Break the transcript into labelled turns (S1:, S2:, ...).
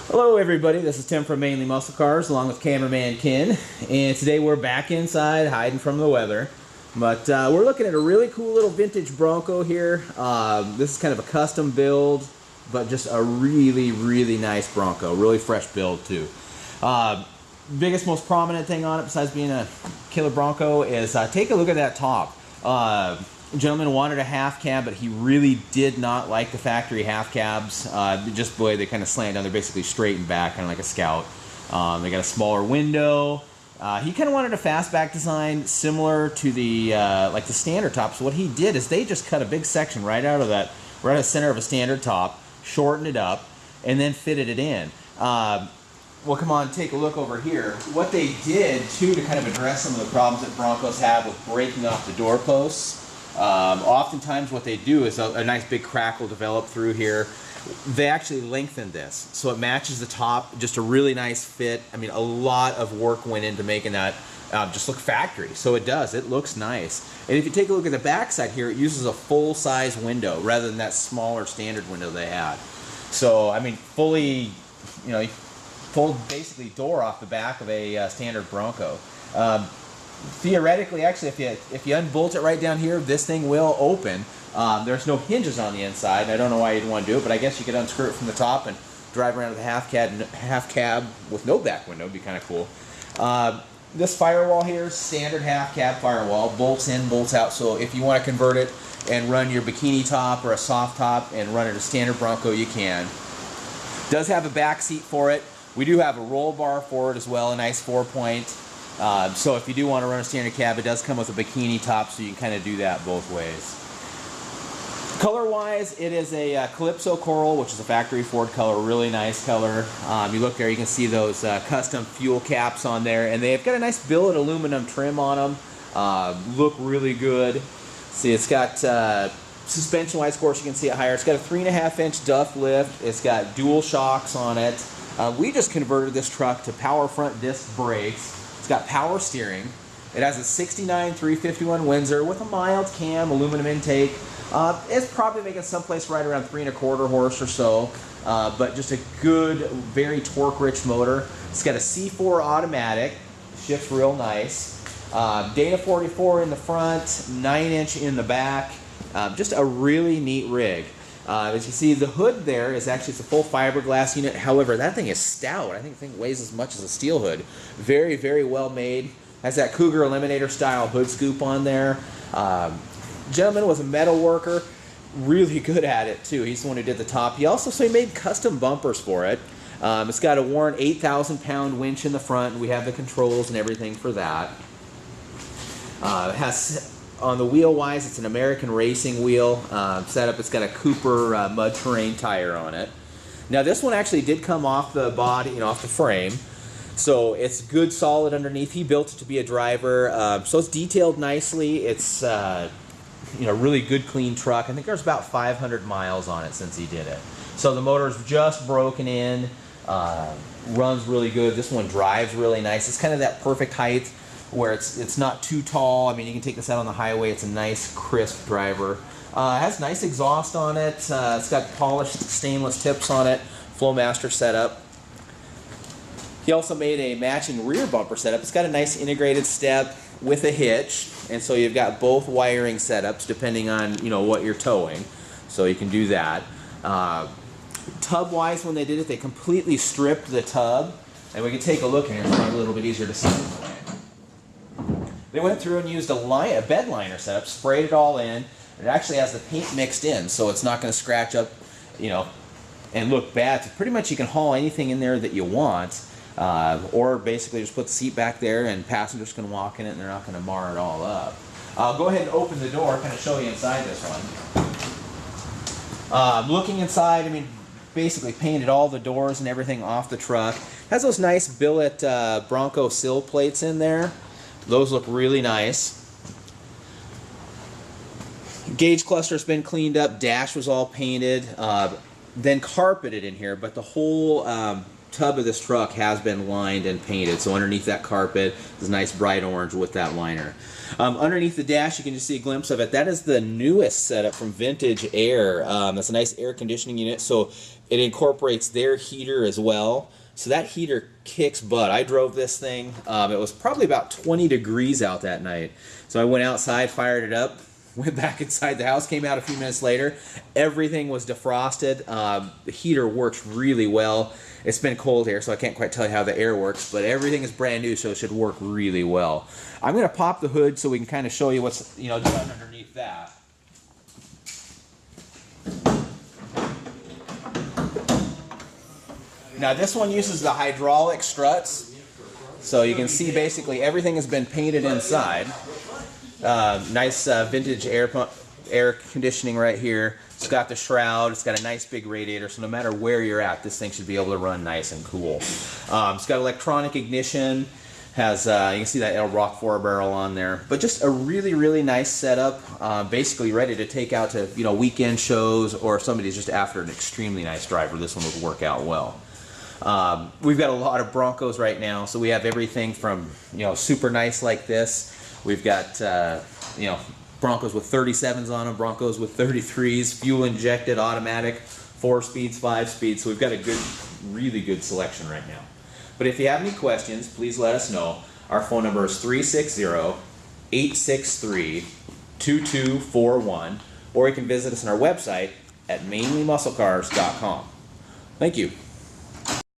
S1: Hello everybody, this is Tim from Mainly Muscle Cars along with cameraman Ken, and today we're back inside hiding from the weather. But we're looking at a really cool little vintage Bronco here. This is kind of a custom build, but just a really nice Bronco, really fresh build too. Biggest, most prominent thing on it besides being a killer Bronco is take a look at that top. Gentleman wanted a half cab, but he really did not like the factory half cabs. Just the way they kind of slant down, they're basically straight and back, kind of like a Scout. They got a smaller window. He kind of wanted a fastback design similar to the like the standard top. So what he did is they just cut a big section right out of that, right at the center of a standard top, shortened it up, and then fitted it in. Well, come on, take a look over here. What they did too to kind of address some of the problems that Broncos have with breaking off the doorposts. Oftentimes what they do is a nice big crack will develop through here. They actually lengthened this so it matches the top, just a really nice fit. I mean, a lot of work went into making that just look factory. So it does, it looks nice. And if you take a look at the back side here, it uses a full size window rather than that smaller standard window they had. So I mean, fully, you know, pulled basically door off the back of a standard Bronco. Theoretically, actually, if you unbolt it right down here, this thing will open. There's no hinges on the inside. I don't know why you'd want to do it, but I guess you could unscrew it from the top and drive around with a half cab with no back window. Would be kind of cool. This firewall here, standard half cab firewall, bolts in, bolts out. So if you want to convert it and run your bikini top or a soft top and run it a standard Bronco, you can. Does have a back seat for it. We do have a roll bar for it as well, a nice 4-point. So if you do want to run a standard cab, it does come with a bikini top, so you can kind of do that both ways. Color-wise, it is a Calypso Coral, which is a factory Ford color, really nice color. You look there, you can see those custom fuel caps on there, and they've got a nice billet aluminum trim on them. Look really good. See, it's got suspension-wise, of course, you can see it higher. It's got a 3.5-inch Duff lift. It's got dual shocks on it. We just converted this truck to power front disc brakes. It's got power steering. It has a 69 351 Windsor with a mild cam aluminum intake. It's probably making someplace right around 3.25 horse or so, but just a good, very torque-rich motor. It's got a C4 automatic, shifts real nice. Dana 44 in the front, 9-inch in the back. Just a really neat rig. As you see, the hood there is actually, it's a full fiberglass unit. However, that thing is stout. I think the thing weighs as much as a steel hood. Very well made. Has that Cougar Eliminator style hood scoop on there. Gentleman was a metal worker, really good at it too. He's the one who did the top. He made custom bumpers for it. It's got a Warren 8,000-pound winch in the front. We have the controls and everything for that. It has, on the wheel wise, it's an American Racing wheel setup. It's got a Cooper mud terrain tire on it. Now this one actually did come off the body, off the frame. So it's good solid underneath. He built it to be a driver. So it's detailed nicely. It's really good clean truck. I think there's about 500 miles on it since he did it. So the motor's just broken in. Runs really good. This one drives really nice. It's kind of that perfect height where it's not too tall. I mean, you can take this out on the highway. It's a nice, crisp driver. It has nice exhaust on it. It's got polished stainless tips on it. Flowmaster setup. He also made a matching rear bumper setup. It's got a nice integrated step with a hitch, and so you've got both wiring setups depending on what you're towing. So you can do that. Tub-wise, when they did it, they completely stripped the tub, and we can take a look here. It's probably a little bit easier to see. They went through and used a bed liner setup, sprayed it all in. It actually has the paint mixed in, so it's not going to scratch up, and look bad. So pretty much you can haul anything in there that you want, or basically just put the seat back there and passengers can walk in it and they're not going to mar it all up. I'll go ahead and open the door, kind of show you inside this one. Looking inside, I mean, basically painted all the doors and everything off the truck. Has those nice billet Bronco sill plates in there. Those look really nice. Gauge cluster's been cleaned up. Dash was all painted, then carpeted in here, but the whole tub of this truck has been lined and painted. So underneath that carpet is nice bright orange with that liner. Underneath the dash, you can just see a glimpse of it. That is the newest setup from Vintage Air. That's a nice air conditioning unit. So it incorporates their heater as well. So that heater kicks butt. I drove this thing. It was probably about 20 degrees out that night. So I went outside, fired it up, went back inside the house, came out a few minutes later. Everything was defrosted. The heater works really well. It's been cold here, so I can't quite tell you how the air works, but everything is brand new, so it should work really well. I'm going to pop the hood so we can kind of show you what's done underneath that. Now this one uses the hydraulic struts, so you can see basically everything has been painted inside. Nice vintage air conditioning right here. It's got the shroud. It's got a nice big radiator, so no matter where you're at, this thing should be able to run nice and cool. It's got electronic ignition. Has you can see that Edelbrock 4-barrel on there, but just a really, really nice setup. Basically ready to take out to weekend shows, or if somebody's just after an extremely nice driver, this one would work out well. We've got a lot of Broncos right now, so we have everything from super nice like this. We've got Broncos with 37s on them, Broncos with 33s, fuel injected, automatic, 4 speeds, 5 speeds. So we've got a really good selection right now. But if you have any questions, please let us know. Our phone number is 360-863-2241, or you can visit us on our website at mainlymusclecars.com. Thank you.